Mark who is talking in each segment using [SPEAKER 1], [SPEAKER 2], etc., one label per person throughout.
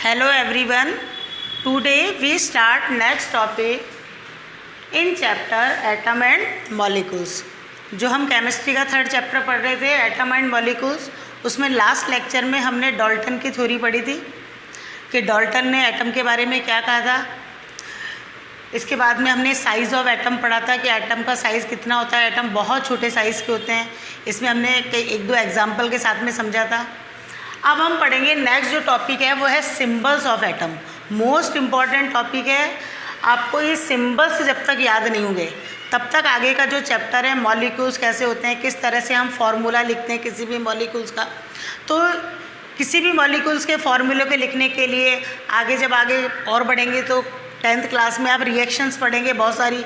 [SPEAKER 1] Hello everyone. Today we start next topic in chapter Atom and Molecules. जो हम chemistry का third chapter पढ़ रहे थे एटम एंड मॉलिक्यूल्स, उसमें लास्ट लेक्चर में हमने डाल्टन की थ्योरी पढ़ी थी कि डाल्टन ने एटम के बारे में क्या कहा था। इसके बाद में हमने साइज़ ऑफ एटम पढ़ा था कि एटम का साइज़ कितना होता है। एटम बहुत छोटे साइज़ के होते हैं। इसमें हमने एक दो एग्जाम्पल के साथ में समझा था। अब हम पढ़ेंगे नेक्स्ट जो टॉपिक है वो है symbols of atom. Most important topic है। आपको ये सिंबल्स जब तक याद नहीं होंगे तब तक आगे का जो चैप्टर है मॉलिक्यूल्स कैसे होते हैं, किस तरह से हम फार्मूला लिखते हैं किसी भी मॉलिक्यूल्स का, तो किसी भी मॉलिक्यूल्स के फार्मूले को लिखने के लिए आगे और बढ़ेंगे तो 10th क्लास में आप रिएक्शंस पढ़ेंगे बहुत सारी।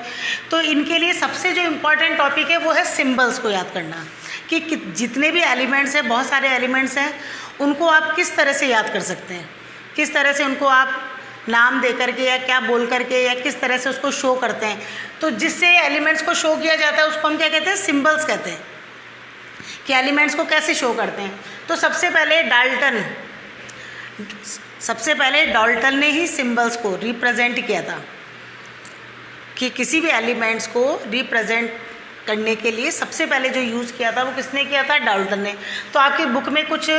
[SPEAKER 1] तो इनके लिए सबसे जो इम्पॉर्टेंट टॉपिक है वो है सिंबल्स को याद करना कि जितने भी एलिमेंट्स हैं, बहुत सारे एलिमेंट्स हैं, उनको आप किस तरह से याद कर सकते हैं, किस तरह से उनको आप नाम दे करके या क्या बोल करके या किस तरह से उसको शो करते हैं। तो जिससे एलिमेंट्स को शो किया जाता है उसको हम क्या कहते हैं, सिंबल्स कहते हैं कि एलिमेंट्स को कैसे शो करते हैं। तो सबसे पहले डाल्टन ने ही सिंबल्स को रिप्रेजेंट किया था कि किसी भी एलिमेंट्स को रिप्रेजेंट करने के लिए सबसे पहले जो यूज़ किया था वो किसने किया था, डाल्टन ने। तो आपकी बुक में कुछ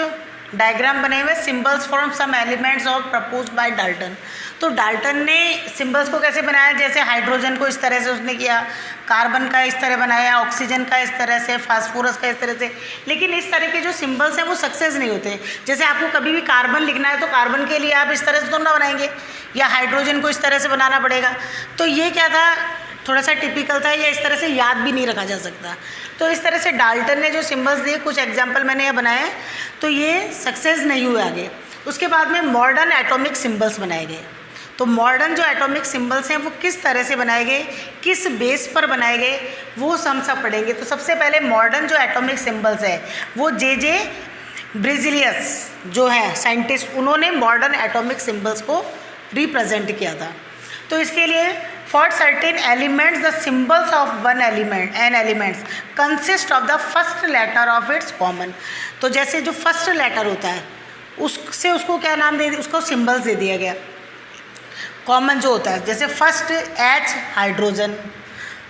[SPEAKER 1] डायग्राम बने हुए symbols from some elements of proposed by Dalton. तो डाल्टन ने सिंबल्स को कैसे बनाया, जैसे हाइड्रोजन को इस तरह से उसने किया, कार्बन का इस तरह बनाया, ऑक्सीजन का इस तरह से, फास्फोरस का इस तरह से। लेकिन इस तरह के जो सिंबल्स हैं वो सक्सेस नहीं होते। जैसे आपको कभी भी कार्बन लिखना है तो कार्बन के लिए आप इस तरह से तो ना बनाएंगे, या हाइड्रोजन को इस तरह से बनाना पड़ेगा। तो ये क्या था, थोड़ा सा टिपिकल था, या इस तरह से याद भी नहीं रखा जा सकता। तो इस तरह से डाल्टन ने जो सिंबल्स दिए, कुछ एग्जांपल मैंने ये बनाए, तो ये सक्सेस नहीं हुए आगे। उसके बाद में मॉडर्न एटॉमिक सिंबल्स बनाए गए। तो मॉडर्न जो एटॉमिक सिंबल्स हैं वो किस तरह से बनाए गए, किस बेस पर बनाए गए, वो हम सब पढ़ेंगे। तो सबसे पहले मॉडर्न जो एटॉमिक सिंबल्स है वो जे ब्रिजिलियस जो है साइंटिस्ट, उन्होंने मॉडर्न एटॉमिक सिंबल्स को रिप्रेजेंट किया था। तो इसके लिए For certain elements, the symbols of an element consist of the first letter of its common। तो जैसे जो फर्स्ट लेटर होता है उससे उसको क्या नाम दे दिया, उसको सिंबल्स दे दिया गया। कॉमन जो होता है, जैसे फर्स्ट H हाइड्रोजन,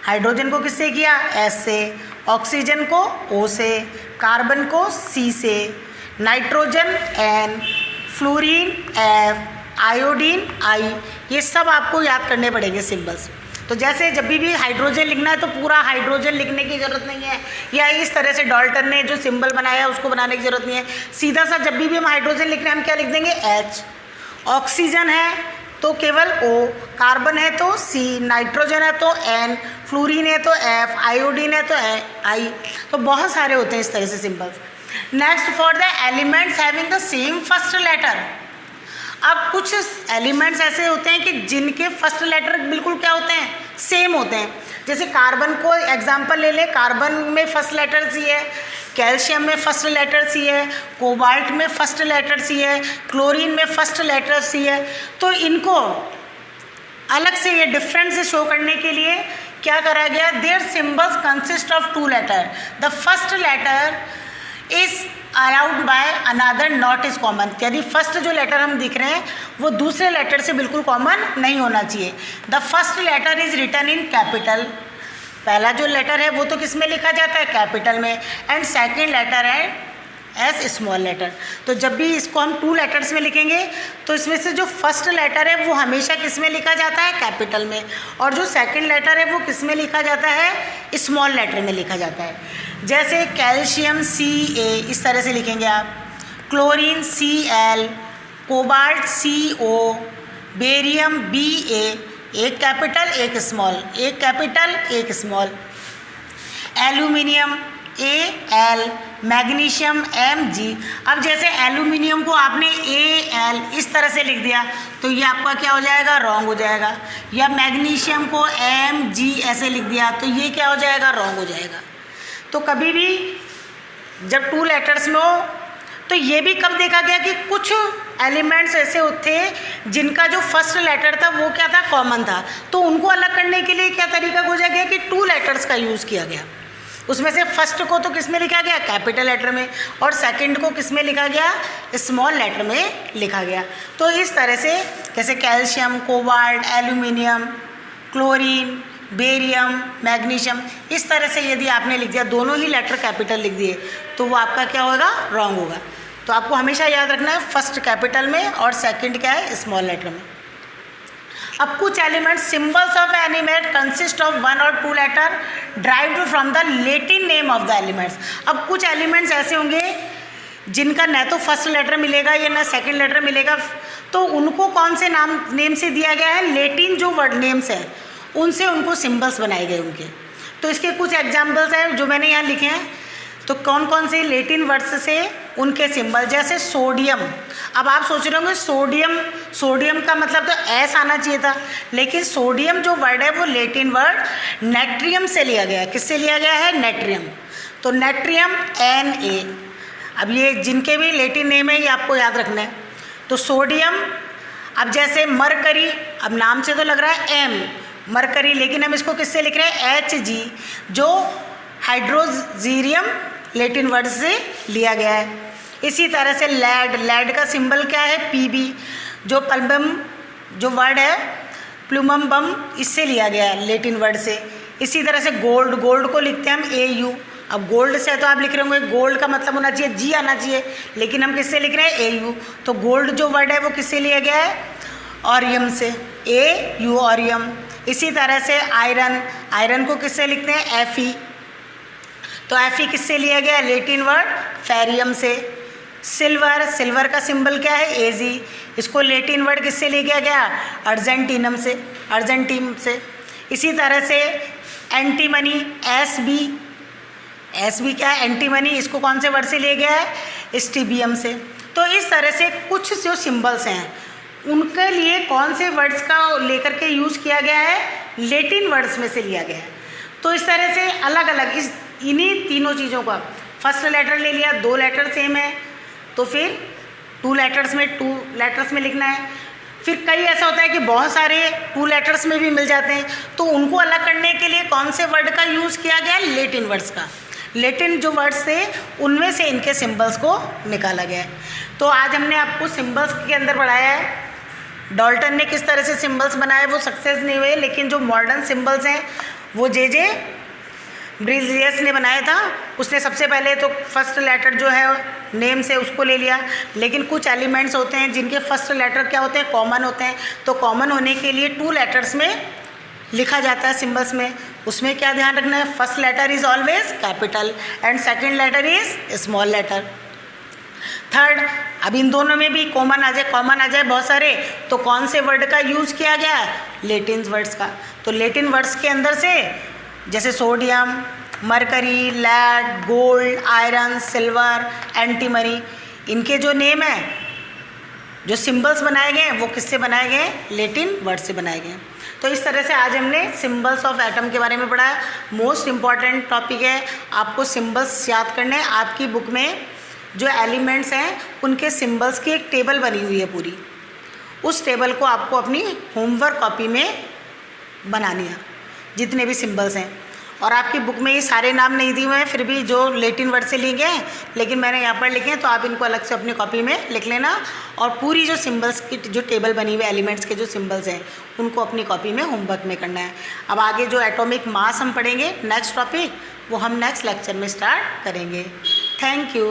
[SPEAKER 1] हाइड्रोजन को किससे किया, S से, ऑक्सीजन को O से, कार्बन को C से, nitrogen N, fluorine F, iodine I, ये सब आपको याद करने पड़ेंगे सिंबल्स। तो जैसे जब भी हाइड्रोजन लिखना है तो पूरा हाइड्रोजन लिखने की ज़रूरत नहीं है, या इस तरह से डाल्टन ने जो सिंबल बनाया उसको बनाने की ज़रूरत नहीं है। सीधा सा जब भी हम हाइड्रोजन लिखना है हम क्या लिख देंगे, H, ऑक्सीजन है तो केवल O, कार्बन है तो C, नाइट्रोजन है तो N, फ्लोरीन है तो F, आयोडीन है तो I। तो बहुत सारे होते हैं इस तरह से symbols. Next, for the elements having the same first letter. अब कुछ एलिमेंट्स ऐसे होते हैं कि जिनके फर्स्ट लेटर बिल्कुल क्या होते हैं, सेम होते हैं। जैसे कार्बन को एग्जांपल ले ले, कार्बन में फर्स्ट लेटर C है, कैल्शियम में फर्स्ट लेटर C है, कोबाल्ट में फर्स्ट लेटर C है, क्लोरीन में फर्स्ट लेटर C है। तो इनको अलग से ये डिफरेंस शो करने के लिए क्या करा गया, their symbols consist of 2 letter, the first letter is allowed by another not is common. यानी फर्स्ट जो लेटर हम दिख रहे हैं वो दूसरे लेटर से बिल्कुल कॉमन नहीं होना चाहिए। The first letter is written in capital, पहला जो लेटर है वो तो किस में लिखा जाता है, कैपिटल में, एंड सेकेंड लेटर है एस स्मॉल लेटर। तो जब भी इसको हम 2 लेटर्स में लिखेंगे तो इसमें से जो फर्स्ट लेटर है वो हमेशा किस में लिखा जाता है, कैपिटल में, और जो सेकंड लेटर है वो किस में लिखा जाता है, स्मॉल लेटर में लिखा जाता है। जैसे कैल्शियम Ca इस तरह से लिखेंगे आप, chlorine Cl, cobalt Co, barium Ba, एक कैपिटल एक स्मॉल, एक कैपिटल एक small, aluminium Al, magnesium Mg। अब जैसे एल्यूमिनियम को आपने Al इस तरह से लिख दिया तो ये आपका क्या हो जाएगा, रॉन्ग हो जाएगा, या मैग्नीशियम को Mg ऐसे लिख दिया तो ये क्या हो जाएगा, रॉन्ग हो जाएगा। तो कभी भी जब 2 लेटर्स में हो तो ये भी कब देखा गया कि कुछ एलिमेंट्स ऐसे होते जिनका जो फर्स्ट लेटर था वो क्या था, कॉमन था, तो उनको अलग करने के लिए क्या तरीका खोजा गया कि 2 लेटर्स का यूज़ किया गया। उसमें से फर्स्ट को तो किस में लिखा गया, कैपिटल लेटर में, और सेकंड को किस में लिखा गया, स्मॉल लेटर में लिखा गया। तो इस तरह से जैसे calcium, cobalt, aluminium, chlorine, barium, magnesium, इस तरह से यदि आपने लिख दिया, दोनों ही लेटर कैपिटल लिख दिए, तो वो आपका क्या होगा, रॉन्ग होगा। तो आपको हमेशा याद रखना है फर्स्ट कैपिटल में और सेकंड क्या है, स्मॉल लेटर में। अब कुछ elements, symbols of animate consist of 1 और 2 letter derived from the Latin name of the elements. अब कुछ एलिमेंट्स ऐसे होंगे जिनका न तो फर्स्ट लेटर मिलेगा या न सेकंड लेटर मिलेगा, तो उनको कौन से नेम से दिया गया है, लैटिन जो वर्ड नेम्स हैं उनसे उनको सिंबल्स बनाए गए उनके। तो इसके कुछ एग्जाम्पल्स हैं जो मैंने यहाँ लिखे हैं। तो कौन कौन से लैटिन वर्ड्स से उनके सिंबल, जैसे सोडियम। अब आप सोच रहे होंगे सोडियम का मतलब तो एस आना चाहिए था, लेकिन सोडियम जो वर्ड है वो लैटिन वर्ड नेट्रियम से लिया गया है। किससे लिया गया है, नेट्रियम। तो नेट्रियम Na। अब ये जिनके भी लैटिन नेम है ये आपको याद रखना है। तो सोडियम, अब जैसे मरकरी, अब नाम से तो लग रहा है M मरकरी, लेकिन हम इसको किससे लिख रहे हैं, Hg, जो हाइड्रोजीरियम लैटिन वर्ड से लिया गया है। इसी तरह से लेड का सिंबल क्या है, Pb, जो पल्बम जो वर्ड है प्लूमम बम, इससे लिया गया है लैटिन वर्ड से। इसी तरह से गोल्ड को लिखते हैं हम Au। अब गोल्ड से तो आप लिख रहे होंगे गोल्ड का मतलब होना चाहिए G आना चाहिए, लेकिन हम किससे लिख रहे हैं, Au। तो गोल्ड जो वर्ड है वो किससे लिया गया है, ऑरियम से, Au ऑरियम। इसी तरह से आयरन को किससे लिखते हैं, Fe। तो Fe किससे लिया गया, लैटिन वर्ड फेरियम से। सिल्वर का सिंबल क्या है, Ag, इसको लैटिन वर्ड किससे लिया गया, अर्जेंटीनम से। इसी तरह से एंटीमनी, Sb क्या है, एंटीमनी, इसको कौन से वर्ड से लिया गया है, स्टीबियम से। तो इस तरह से कुछ जो सिंबल्स हैं उनके लिए कौन से वर्ड्स का लेकर के यूज़ किया गया है, लैटिन वर्ड्स में से लिया गया है। तो इस तरह से अलग अलग इन्हीं तीनों चीज़ों का फर्स्ट लेटर ले लिया, 2 लेटर सेम है तो फिर 2 लेटर्स में लिखना है। फिर कई ऐसा होता है कि बहुत सारे 2 लेटर्स में भी मिल जाते हैं, तो उनको अलग करने के लिए कौन से वर्ड का यूज़ किया गया, लैटिन वर्ड्स का। लैटिन जो वर्ड्स थे उनमें से इनके सिंबल्स को निकाला गया है। तो आज हमने आपको सिंबल्स के अंदर पढ़ाया है। डाल्टन ने किस तरह से सिंबल्स बनाए, वो सक्सेस नहीं हुए, लेकिन जो मॉडर्न सिंबल्स हैं वो जे ब्रिलियस ने बनाया था। उसने सबसे पहले तो फर्स्ट लेटर जो है नेम से उसको ले लिया, लेकिन कुछ एलिमेंट्स होते हैं जिनके फर्स्ट लेटर क्या होते हैं, कॉमन होते हैं। तो कॉमन होने के लिए 2 लेटर्स में लिखा जाता है सिंबल्स में। उसमें क्या ध्यान रखना है, first letter is always capital and second letter is small letter. Third, अब इन दोनों में भी कॉमन आ जाए बहुत सारे, तो कौन से वर्ड का यूज़ किया गया है, लैटिन वर्ड्स का। तो लैटिन वर्ड्स के अंदर से जैसे sodium, mercury, lead, gold, iron, silver, antimony, इनके जो नेम है, जो सिंबल्स बनाए गए वो किससे बनाए गए, लैटिन वर्ड से बनाए गए। तो इस तरह से आज हमने सिंबल्स ऑफ एटम के बारे में पढ़ा। मोस्ट इम्पॉर्टेंट टॉपिक है, आपको सिंबल्स याद करने। आपकी बुक में जो एलिमेंट्स हैं उनके सिंबल्स की एक टेबल बनी हुई है पूरी, उस टेबल को आपको अपनी होमवर्क कॉपी में बनानी है, जितने भी सिंबल्स हैं। और आपकी बुक में ये सारे नाम नहीं दिए हुए हैं, फिर भी जो लैटिन वर्ड से लिए गए हैं, लेकिन मैंने यहाँ पर लिखे हैं, तो आप इनको अलग से अपनी कॉपी में लिख लेना। और पूरी जो सिंबल्स की जो टेबल बनी हुई है, एलिमेंट्स के जो सिंबल्स हैं, उनको अपनी कॉपी में होमवर्क में करना है। अब आगे जो एटॉमिक मास हम पढ़ेंगे नेक्स्ट टॉपिक, वो हम नेक्स्ट लेक्चर में स्टार्ट करेंगे। Thank you.